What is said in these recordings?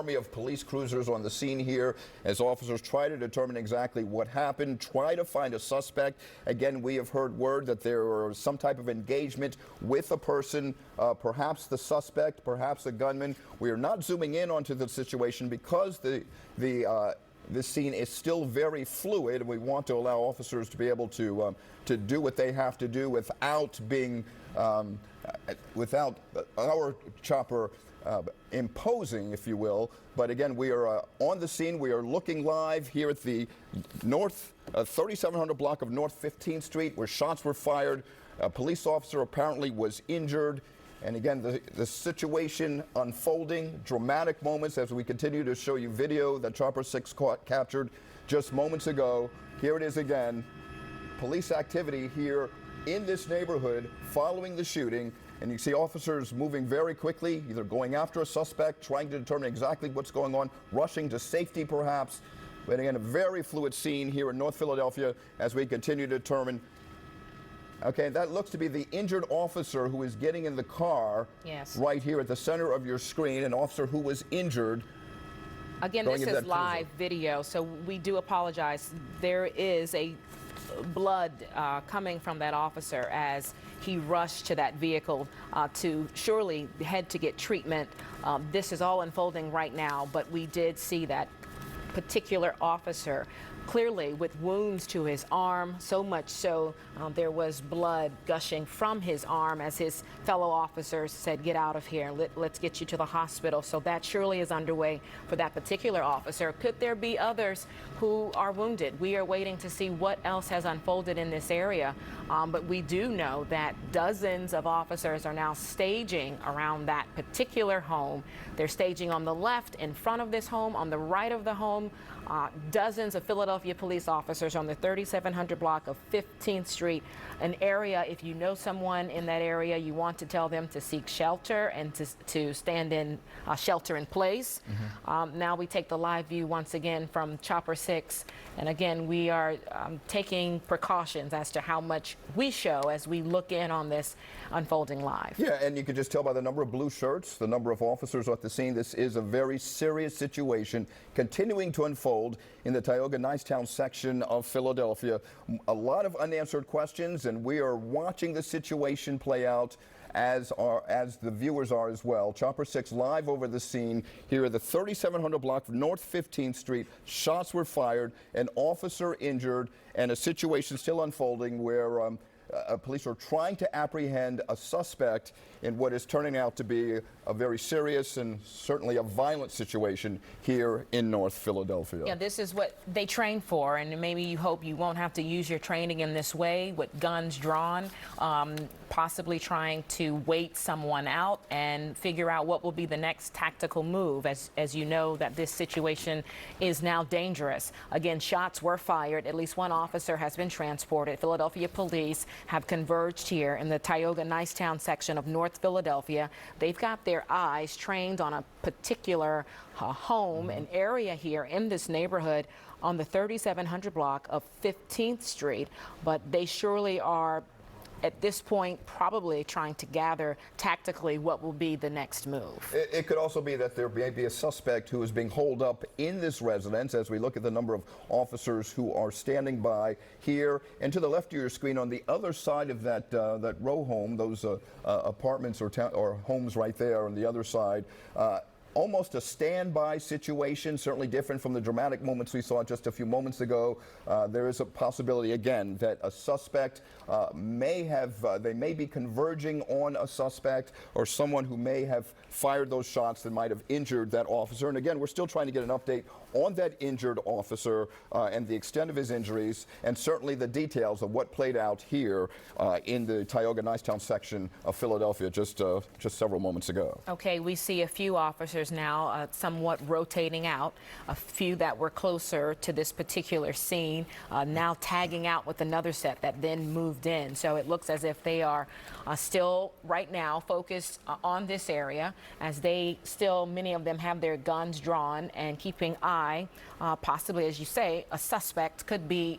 army of police cruisers on the scene here as officers try to determine exactly what happened, try to find a suspect. Again, we have heard word that there was some type of engagement with a person, perhaps the suspect, perhaps the gunman. We are not zooming in onto the situation because this scene is still very fluid. We want to allow officers to be able to do what they have to do without being, without our chopper imposing, if you will. But again, we are on the scene. We are looking live here at the North 3700 block of North 15th Street, where shots were fired. A police officer apparently was injured. And again, the situation unfolding, dramatic moments as we continue to show you video that Chopper 6 captured just moments ago. Here it is again. Police activity here in this neighborhood following the shooting. And you see officers moving very quickly, either going after a suspect, trying to determine exactly what's going on, rushing to safety perhaps. But again, a very fluid scene here in North Philadelphia as we continue to determine. Okay, that looks to be the injured officer who is getting in the car. Yes. Right here at the center of your screen, an officer who was injured. Again, this is live video, so we do apologize. There is a blood coming from that officer as he rushed to that vehicle to surely head to get treatment. This is all unfolding right now, but we did see that particular officer clearly with wounds to his arm, so much so there was blood gushing from his arm as his fellow officers said, get out of here, let's get you to the hospital. So that surely is underway for that particular officer. Could there be others who are wounded? We are waiting to see what else has unfolded in this area, but we do know that dozens of officers are now staging around that particular home. They're staging on the left in front of this home, on the right of the home. Dozens of Philadelphia police officers on the 3700 block of 15th Street, an area, if you know someone in that area, you want to tell them to seek shelter and to stand in shelter in place. Now we take the live view once again from Chopper 6, and again we are taking precautions as to how much we show as we look in on this unfolding live. Yeah, and you can just tell by the number of blue shirts, the number of officers at the scene, this is a very serious situation continuing to unfold in the Tioga Nicetown section of Philadelphia. A lot of unanswered questions, and we are watching the situation play out as the viewers are as well. Chopper 6 live over the scene here at the 3700 block of North 15th Street. Shots were fired, an officer injured, and a situation still unfolding where police are trying to apprehend a suspect in what is turning out to be a very serious and certainly a violent situation here in North Philadelphia. Yeah, this is what they train for, and maybe you hope you won't have to use your training in this way with guns drawn, possibly trying to wait someone out and figure out what will be the next tactical move, as you know that this situation is now dangerous. Again, shots were fired. At least one officer has been transported. Philadelphia police have converged here in the Tioga Nicetown section of North Philadelphia. They've got their eyes trained on a particular home, an area here in this neighborhood on the 3700 block of 15th Street, but they surely are at this point probably trying to gather tactically what will be the next move. It could also be that there may be a suspect who is being holed up in this residence as we look at the number of officers who are standing by here. And to the left of your screen on the other side of that row home, those apartments or homes right there on the other side, almost a standby situation, certainly different from the dramatic moments we saw just a few moments ago. There is a possibility, again, that a suspect they may be converging on a suspect or someone who may have fired those shots that might have injured that officer. And again, we're still trying to get an update on that injured officer and the extent of his injuries, and certainly the details of what played out here in the Tioga Nicetown section of Philadelphia just several moments ago. Okay, we see a few officers now somewhat rotating out, a few that were closer to this particular scene, now tagging out with another set that then moved in. So it looks as if they are still right now focused on this area, as they still, many of them have their guns drawn and keeping eye, possibly, as you say, a suspect could be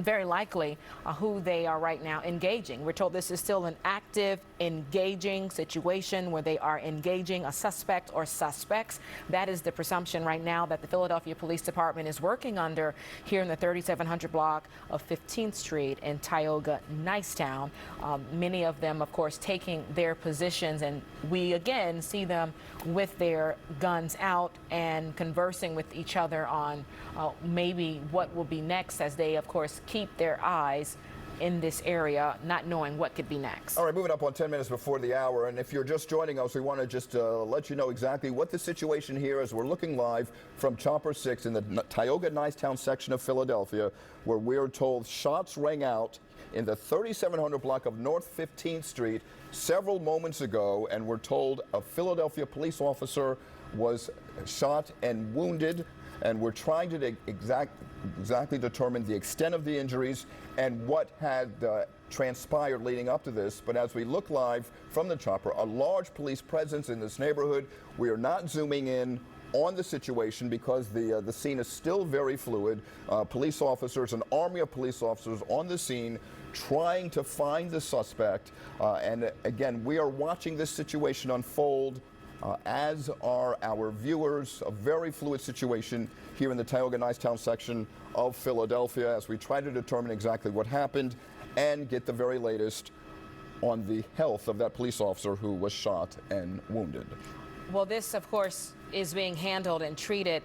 very likely who they are right now engaging. We're told this is still an active, engaging situation where they are engaging a suspect or suspects. That is the presumption right now that the Philadelphia Police Department is working under here in the 3700 block of 15th Street in Tioga, Nicetown. Many of them, of course, taking their positions, and we again see them with their guns out and conversing with each other on maybe what will be next, as they, of course, keep their eyes in this area, not knowing what could be next. All right, moving up on 10 minutes before the hour, and if you're just joining us, we want to just let you know exactly what the situation here is. We're looking live from Chopper 6 in the Tioga Nicetown section of Philadelphia, where we're told shots rang out in the 3700 block of North 15th Street several moments ago, and we're told a Philadelphia police officer was shot and wounded, and we're trying to exactly determine the extent of the injuries and what had transpired leading up to this. But as we look live from the chopper, a large police presence in this neighborhood. We are not zooming in on the situation because the scene is still very fluid. Police officers, an army of police officers on the scene trying to find the suspect. And again, we are watching this situation unfold, as are our viewers. A very fluid situation here in the Tioga Nicetown section of Philadelphia as we try to determine exactly what happened and get the very latest on the health of that police officer who was shot and wounded. Well, this, of course, is being handled and treated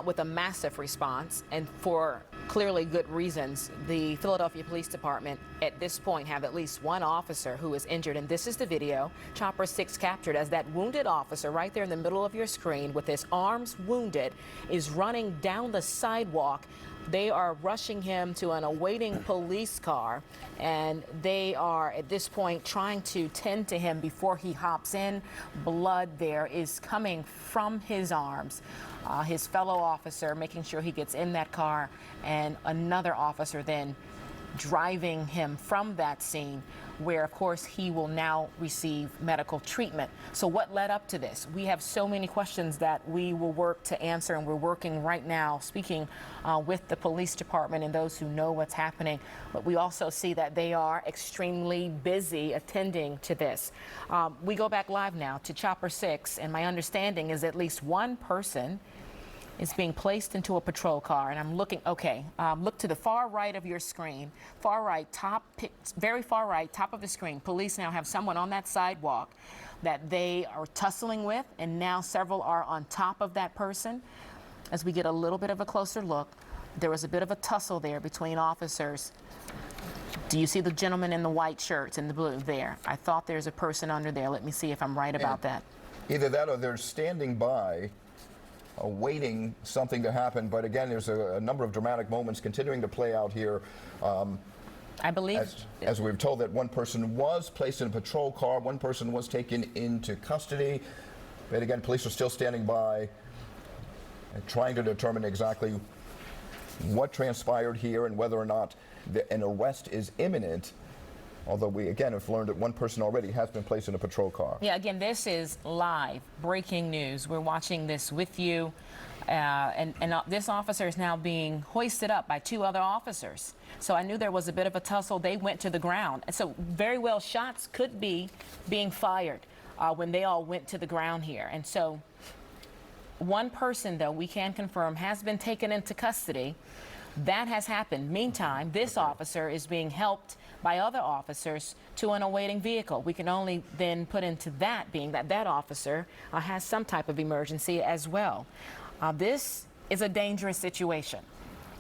with a massive response, and for clearly good reasons. The Philadelphia Police Department at this point have at least one officer who is injured, and this is the video Chopper 6 captured as that wounded officer right there in the middle of your screen with his arms wounded is running down the sidewalk. They are rushing him to an awaiting police car, and they are at this point trying to tend to him before he hops in. Blood there is coming from his arms. His fellow officer making sure he gets in that car, and another officer then driving him from that scene, where of course he will now receive medical treatment. So what led up to this? We have so many questions that we will work to answer, and we're working right now speaking with the police department and those who know what's happening. But we also see that they are extremely busy attending to this. We go back live now to Chopper 6, and my understanding is at least one person is being placed into a patrol car, and I'm looking, look to the far right of your screen, far right, very far right, top of the screen. Police now have someone on that sidewalk that they are tussling with, and now several are on top of that person. As we get a little bit of a closer look, there was a bit of a tussle there between officers. Do you see the gentleman in the white shirts and the blue there? I thought there's a person under there. Let me see if I'm right about that. Either that or they're standing by awaiting something to happen, but again, there's a number of dramatic moments continuing to play out here. I believe, as we've told, that one person was placed in a patrol car, one person was taken into custody, but again, police are still standing by and trying to determine exactly what transpired here and whether or not an arrest is imminent. Although we, again, have learned that one person already has been placed in a patrol car. Yeah, again, this is live, breaking news. We're watching this with you. And this officer is now being hoisted up by two other officers. So I knew there was a bit of a tussle. They went to the ground. So very well, shots could be being fired when they all went to the ground here. And so one person, though, we can confirm, has been taken into custody. That has happened. Meantime, this officer is being helped by other officers to an awaiting vehicle. We can only then put into that being that that officer has some type of emergency as well. This is a dangerous situation,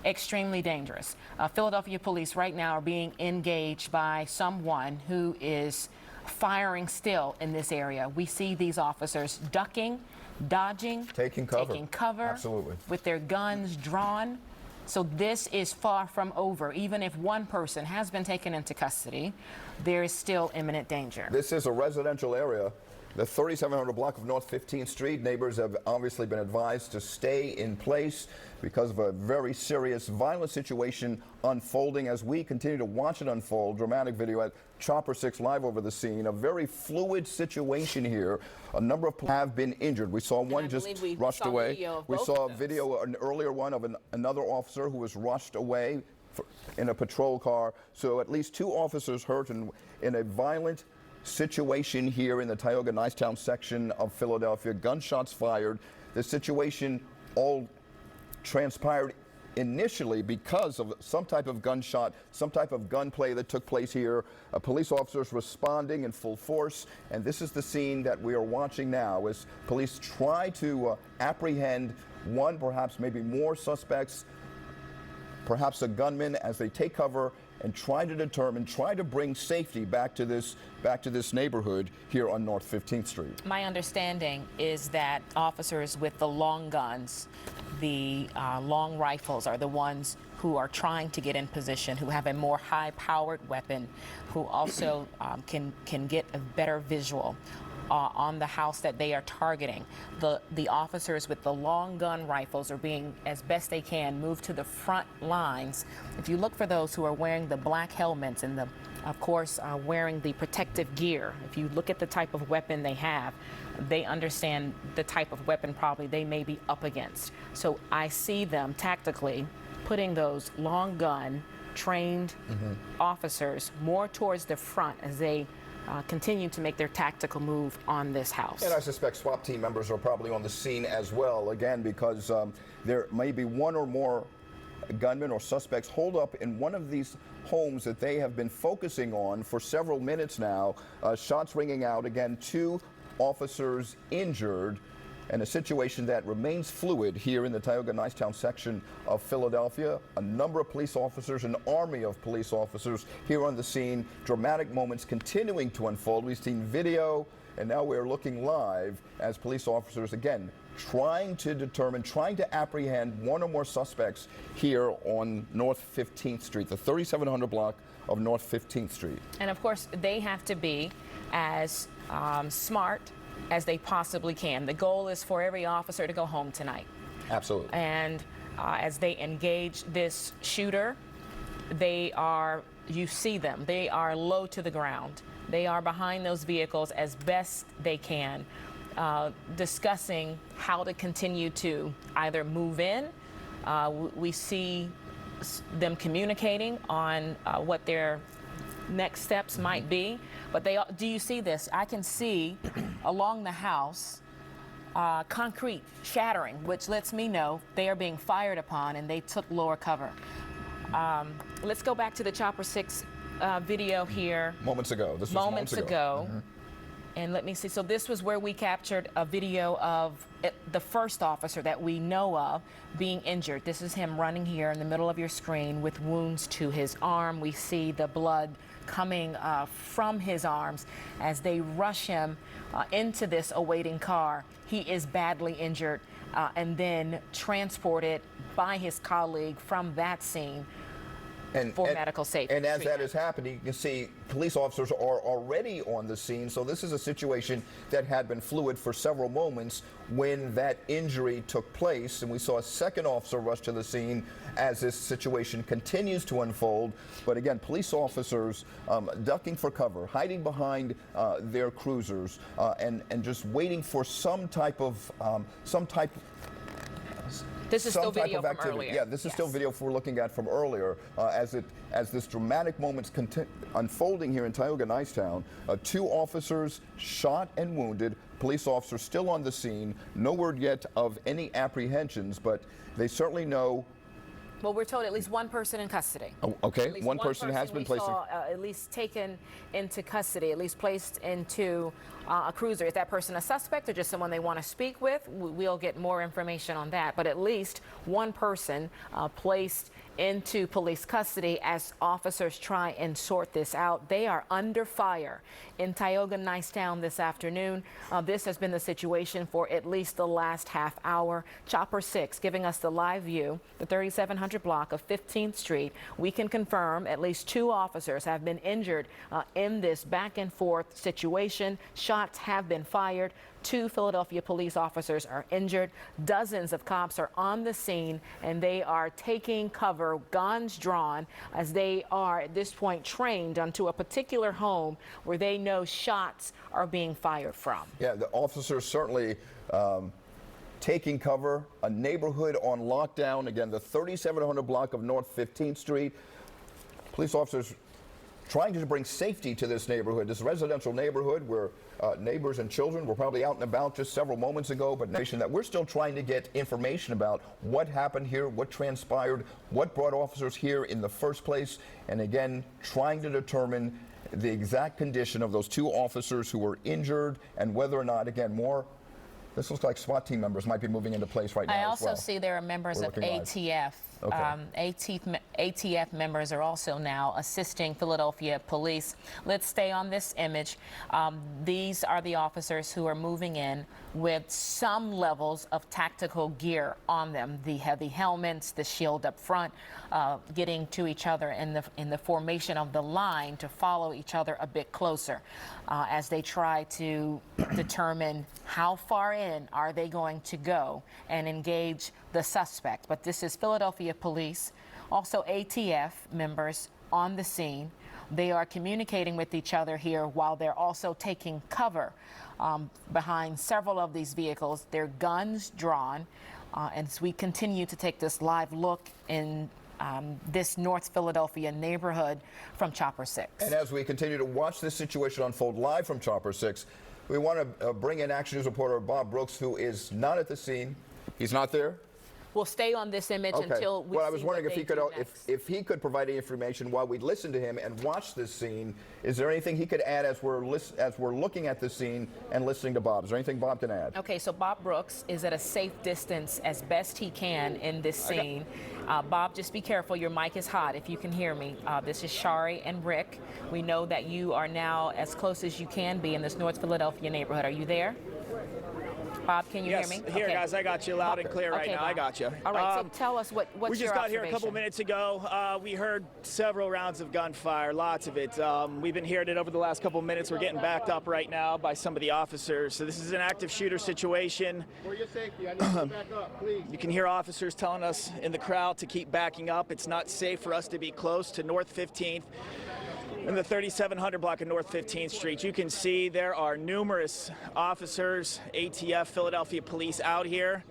extremely dangerous. Philadelphia police right now are being engaged by someone who is firing still in this area. We see these officers ducking, dodging, taking cover, absolutely, with their guns drawn. So this is far from over. Even if one person has been taken into custody, there is still imminent danger. This is a residential area. The 3700 block of North 15th Street. Neighbors have obviously been advised to stay in place because of a very serious, violent situation unfolding as we continue to watch it unfold. Dramatic video at Chopper 6 live over the scene. A very fluid situation here. A number of people have been injured. We saw one just rushed away. We saw a video, an earlier one of another officer who was rushed away in a patrol car. So at least 2 officers hurt in a violent situation here in the Tioga Nicetown section of Philadelphia. Gunshots fired. The situation all transpired initially because of some type of gunshot, some type of gunplay that took place here. Police officers responding in full force, and this is the scene that we are watching now as police try to apprehend one, perhaps maybe more suspects, perhaps a gunman, as they take cover and try to bring safety back to this neighborhood here on North 15th Street. My understanding is that officers with the long guns, the long rifles, are the ones who are trying to get in position, who have a more high-powered weapon, who also can get a better visual on the house that they are targeting. The officers with the long gun rifles are being, as best they can, moved to the front lines. If you look for those who are wearing the black helmets and of course, wearing the protective gear, if you look at the type of weapon they have, they understand the type of weapon probably they may be up against. So I see them tactically putting those long gun trained officers more towards the front as they continue to make their tactical move on this house. And I suspect SWAT team members are probably on the scene as well, again, because there may be one or more gunmen or suspects holed up in one of these homes that they have been focusing on for several minutes now. Shots ringing out, again, 2 officers injured, and a situation that remains fluid here in the Tioga Nicetown section of Philadelphia. A number of police officers, an army of police officers here on the scene. Dramatic moments continuing to unfold. We've seen video, and now we're looking live as police officers, again, trying to apprehend one or more suspects here on North 15th Street, the 3700 block of North 15th Street. And of course, they have to be as smart as they possibly can. The goal is for every officer to go home tonight. Absolutely. And as they engage this shooter, you see them, they are low to the ground. They are behind those vehicles as best they can, discussing how to continue to either move in. We see them communicating on what their next steps might be. But do you see this? I can see along the house concrete shattering, which lets me know they are being fired upon and they took lower cover. Let's go back to the Chopper 6 video here. Moments ago. This was moments ago. And let me see. So this was where we captured a video of the first officer that we know of being injured. This is him running here in the middle of your screen with wounds to his arm. We see the blood coming from his arms as they rush him into this awaiting car. He is badly injured and then transported by his colleague from that scene for medical safety. And as that is happening, you can see police officers are already on the scene. So this is a situation that had been fluid for several moments when that injury took place. And we saw a second officer rush to the scene as this situation continues to unfold. But again, police officers ducking for cover, hiding behind their cruisers, and just waiting for some type of This is still video from earlier. Yeah, this is still video we're looking at from earlier as this dramatic moment's unfolding here in Tioga Nicetown. 2 officers shot and wounded. Police officers still on the scene. No word yet of any apprehensions, but they certainly know. Well, we're told at least one person in custody. Oh, okay, one person has been placed at least taken into custody, at least placed into a cruiser. Is that person a suspect or just someone they want to speak with? We'll get more information on that. But at least one person placed into police custody as officers try and sort this out. They are under fire in Tioga Nicetown this afternoon. This has been the situation for at least the last half hour. Chopper 6 giving us the live view, the 3700 block of 15th Street. We can confirm at least 2 officers have been injured in this back and forth situation. Shots have been fired. 2 Philadelphia police officers are injured. Dozens of cops are on the scene and they are taking cover, guns drawn, as they are at this point trained onto a particular home where they know shots are being fired from. Yeah, the officers certainly taking cover, a neighborhood on lockdown. Again, the 3700 block of North 15th Street. Police officers trying to bring safety to this neighborhood, this residential neighborhood where neighbors and children were probably out and about just several moments ago, but nation that we're still trying to get information about what happened here, what transpired, what brought officers here in the first place, and again, trying to determine the exact condition of those two officers who were injured and whether or not, again, more. This looks like SWAT team members might be moving into place right now. I also see there are members of ATF. Okay. ATF members are also now assisting Philadelphia police. Let's stay on this image. These are the officers who are moving in with some levels of tactical gear on them. The heavy helmets, the shield up front, getting to each other in the formation of the line to follow each other a bit closer as they try to determine how far in are they going to go and engage the suspect. But this is Philadelphia police, also ATF members on the scene. They are communicating with each other here while they're also taking cover behind several of these vehicles. Their guns drawn, and as we continue to take this live look in this North Philadelphia neighborhood from Chopper 6. And as we continue to watch this situation unfold live from Chopper 6, we want to bring in Action News reporter Bob Brooks, who is not at the scene. He's not there? We'll stay on this image until we Well, I was see wondering what if he could provide any information while we listen to him and watch this scene. Is there anything he could add as we're looking at the scene and listening to Bob? Is there anything Bob can add? Okay, so Bob Brooks is at a safe distance as best he can in this scene. Bob, just be careful. Your mic is hot if you can hear me. This is Shari and Rick. We know that you are now as close as you can be in this North Philadelphia neighborhood. Are you there? Bob, can you hear me? Here, guys, I got you loud and clear right now. Bob. I got you. All right, so tell us what's your We just got here a couple observation? minutes ago. We heard several rounds of gunfire, lots of it. We've been hearing it over the last couple minutes. We're getting backed up right now by some of the officers. So this is an active shooter situation. For your safety, I need you to back up, please. You can hear officers telling us in the crowd to keep backing up. It's not safe for us to be close to North 15th. In the 3700 block of North 15th Street, you can see there are numerous officers, ATF, Philadelphia police out here.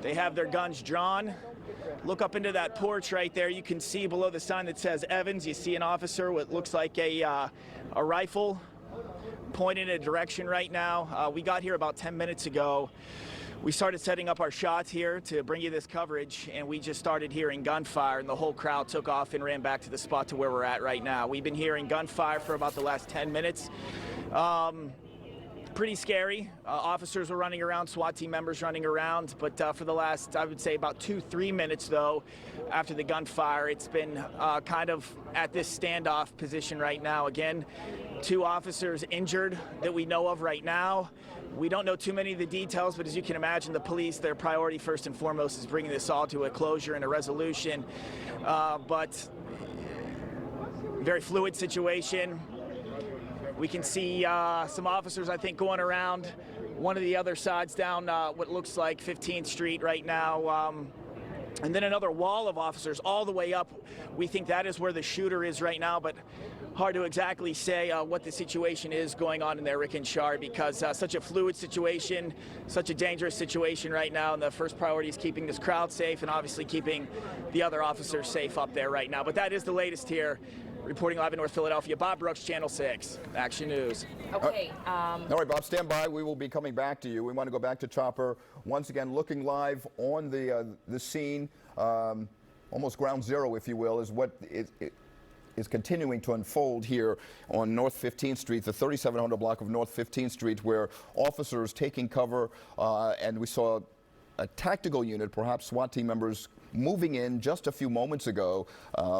They have their guns drawn. Look up into that porch right there. You can see below the sign that says Evans, you see an officer with looks like a rifle pointing in a direction right now. We got here about 10 minutes ago. We started setting up our shots here to bring you this coverage, and we just started hearing gunfire, and the whole crowd took off and ran back to the spot to where we're at right now. We've been hearing gunfire for about the last 10 minutes. Pretty scary. Officers were running around, SWAT team members running around, but for the last, I would say, about 2-3 minutes, though, after the gunfire, it's been kind of at this standoff position right now. Again, 2 officers injured that we know of right now. We don't know too many of the details, but as you can imagine, the police, their priority first and foremost is bringing this all to a closure and a resolution. But very fluid situation. We can see some officers, I think, going around one of the other sides down what looks like 15th Street right now. And then another wall of officers all the way up. We think that is where the shooter is right now, but hard to exactly say what the situation is going on in there, Rick and Shar, because such a fluid situation, such a dangerous situation right now, and the first priority is keeping this crowd safe and obviously keeping the other officers safe up there right now. But that is the latest here. Reporting live in North Philadelphia, Bob Brooks, Channel 6, Action News. Okay. All right, Bob, stand by. We will be coming back to you. We want to go back to Chopper. Once again, looking live on the scene, almost ground zero, if you will, is what is continuing to unfold here on North 15th Street, the 3700 block of North 15th Street, where officers taking cover, and we saw a tactical unit, perhaps SWAT team members, moving in just a few moments ago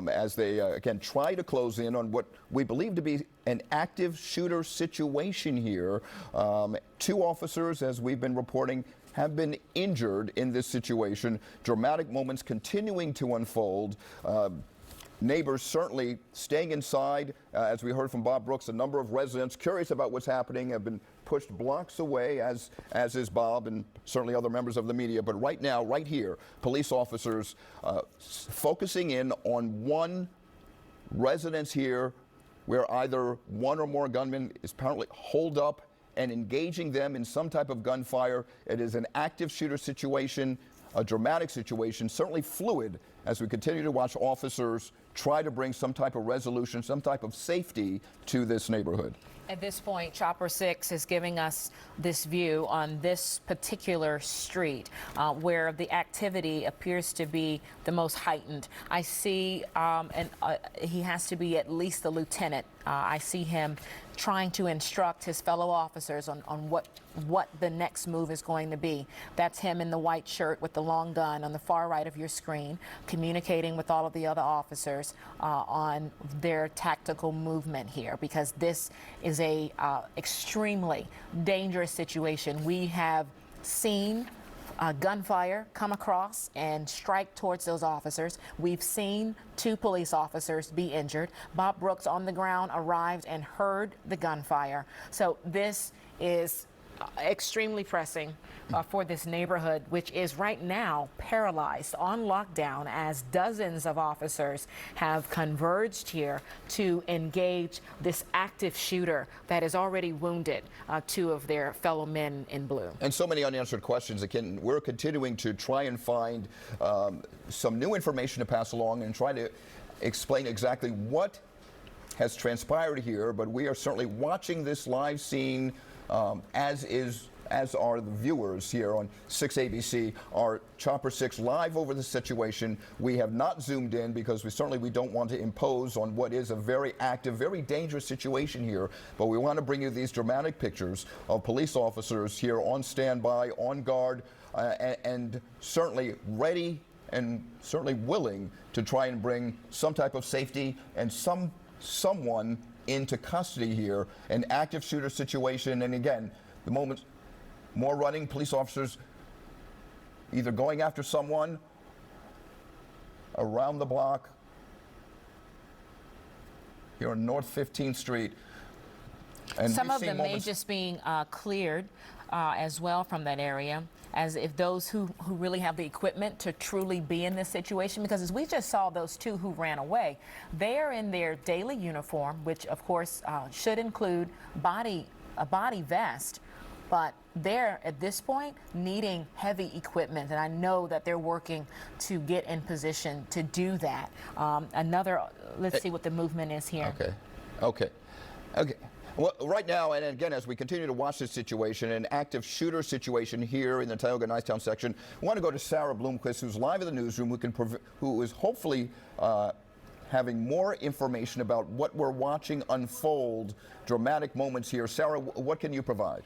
as they, again, try to close in on what we believe to be an active shooter situation here. 2 officers, as we've been reporting, have been injured in this situation. Dramatic moments continuing to unfold. Neighbors certainly staying inside. As we heard from Bob Brooks, a number of residents curious about what's happening have been pushed blocks away, as is Bob and certainly other members of the media. But right now, right here, police officers focusing in on one residence here where either one or more gunmen is apparently holed up and engaging them in some type of gunfire. It is an active shooter situation, a dramatic situation, certainly fluid as we continue to watch officers try to bring some type of resolution, some type of safety to this neighborhood. At this point, Chopper 6 is giving us this view on this particular street where the activity appears to be the most heightened. I see, he has to be at least the lieutenant. I see him trying to instruct his fellow officers on what the next move is going to be. That's him in the white shirt with the long gun on the far right of your screen, communicating with all of the other officers on their tactical movement here, because this is a extremely dangerous situation. We have seen gunfire come across and strike towards those officers. We've seen 2 police officers be injured. Bob Brooks on the ground arrived and heard the gunfire. So this is extremely pressing for this neighborhood, which is right now paralyzed on lockdown as dozens of officers have converged here to engage this active shooter that has already wounded 2 of their fellow men in blue. And so many unanswered questions. Again, we're continuing to try and find some new information to pass along and try to explain exactly what has transpired here, but we are certainly watching this live scene as are the viewers here on 6 ABC. Our Chopper 6 live over the situation. We have not zoomed in because we don't want to impose on what is a very active, very dangerous situation here, but we want to bring you these dramatic pictures of police officers here on standby, on guard, and certainly ready and certainly willing to try and bring some type of safety and someone into custody here, an active shooter situation. And again, the moment, more running, police officers either going after someone around the block here on North 15th Street. And some of them may just being cleared as well from that area, as if those who really have the equipment to truly be in this situation, because as we just saw those 2 who ran away, they are in their daily uniform, which of course should include a body vest, but they're at this point needing heavy equipment, and I know that they're working to get in position to do that. Let's see what the movement is here. Okay. Well, right now, and again, as we continue to watch this situation, an active shooter situation here in the Tioga Nicetown section, I want to go to Sarah Bloomquist, who's live in the newsroom, who is hopefully having more information about what we're watching unfold, dramatic moments here. Sarah, what can you provide?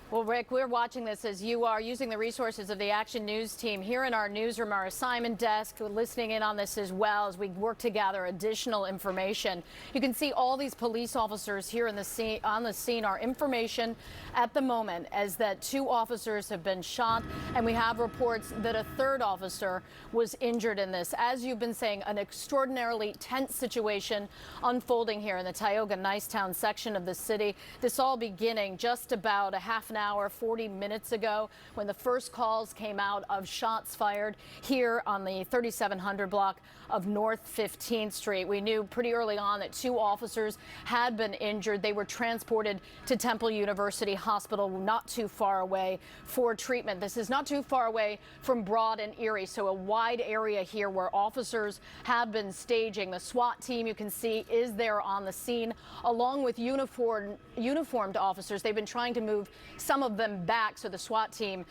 Well, Rick, we're watching this as you are, using the resources of the Action News team here in our newsroom, our assignment desk, listening in on this as well as we work to gather additional information. You can see all these police officers here on the scene. Our information at the moment is that 2 officers have been shot, and we have reports that a 3rd officer was injured in this. As you've been saying, an extraordinarily tense situation unfolding here in the Tioga Nicetown section of the city. This all beginning just about a half an hour, 40 minutes ago, when the first calls came out of shots fired here on the 3700 block of North 15th Street. We knew pretty early on that 2 officers had been injured. They were transported to Temple University Hospital, not too far away, for treatment. This is not too far away from Broad and Erie, so a wide area here where officers have been staging. The SWAT team, you can see, is there on the scene, along with uniformed officers. They've been trying to move some of them back so the SWAT team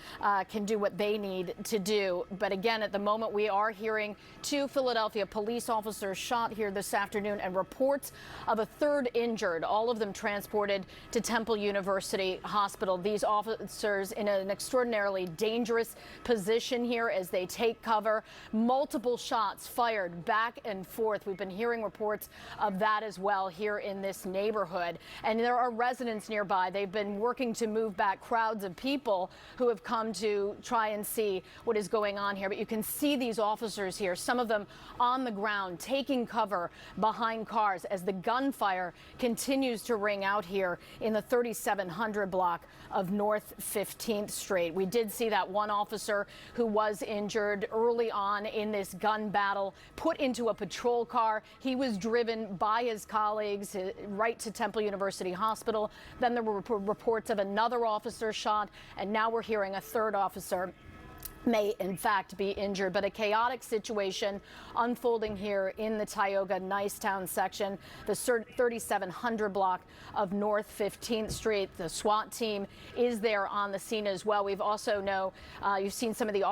can do what they need to do. But again, at the moment, we are hearing 2 Philadelphia police officers shot here this afternoon and reports of a 3rd injured, all of them transported to Temple University Hospital. These officers in an extraordinarily dangerous position here as they take cover. Multiple shots fired back and forth. We've been hearing reports of that as well here in this neighborhood. And there are residents nearby. They've been working to move back back crowds of people who have come to try and see what is going on here. But you can see these officers here, some of them on the ground, taking cover behind cars as the gunfire continues to ring out here in the 3700 block of North 15th Street. We did see that one officer who was injured early on in this gun battle put into a patrol car. He was driven by his colleagues right to Temple University Hospital. Then there were reports of another officer shot, and now we're hearing a third officer may in fact be injured. But a chaotic situation unfolding here in the Tioga Nicetown section, the 3700 block of North 15th Street. The SWAT team is there on the scene as well. We've also you've seen some of the